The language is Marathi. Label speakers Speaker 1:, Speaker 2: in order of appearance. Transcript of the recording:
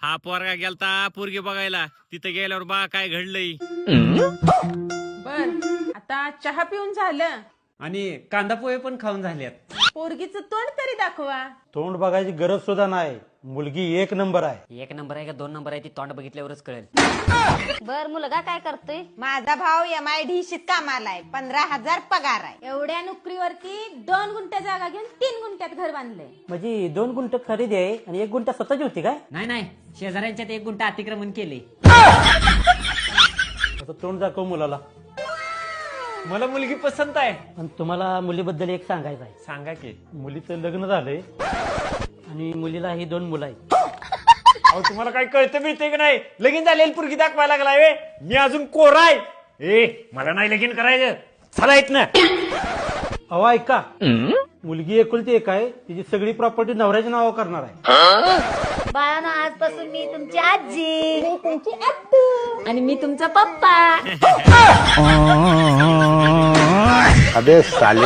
Speaker 1: हा पोरगा गेलता पोरगी बघायला, तिथं गेल्यावर बा काय घडलंय.
Speaker 2: बर आता चहा पिऊन झालं
Speaker 3: आणि कांदा पोहे पण खाऊन झाल्यात.
Speaker 2: पोरगीचं तोंड तरी दाखवा.
Speaker 4: तोंड बघायची गरज सुद्धा नाही, मुलगी 1 नंबर आहे.
Speaker 5: 1 नंबर आहे का 2 नंबर आहे ती तोंड बघितल्यावरच कळेल.
Speaker 6: बर मुलगा काय करतोय?
Speaker 2: माझा भाऊ MIDCत कामाला आहे, 15,000 पगार आहे. एवढ्या नोकरीवरती 2 गुंठ्या जागा घेऊन 3 गुंठ्यात घर बांधलंय.
Speaker 7: म्हणजे 2 गुंठ खरेदी आहे आणि 1 गुंठा स्वतःची होती काय?
Speaker 5: नाही शेजाऱ्यांच्यात 1 गुंठा अतिक्रमण केले.
Speaker 4: असं तोंड दाखव मुलाला.
Speaker 3: मला मुलगी पसंत आहे.
Speaker 7: आणि तुम्हाला मुलीबद्दल एक सांगायचं आहे.
Speaker 3: सांगा की.
Speaker 4: मुलीचं लग्न झालंय
Speaker 7: आणि मुलीला ही 2 मुलं आहेत.
Speaker 3: अहो तुम्हाला काय कळतं मिळतंय की नाही? लगीन झालेली पुरगी दाखवायला लागलाय वे. मी अजून कोरा आहे. मला नाही लगीन करायचं. चला येत ना.
Speaker 4: अहो ऐका, मुलगी एकुलती एक आहे, तिची सगळी प्रॉपर्टी नवऱ्याच्या नावावर करणार आहे.
Speaker 6: बाळानो आजपासून मी तुमची आजी, मी तुमची आत्तू आणि मी तुमचा पप्पा.
Speaker 8: अबे साले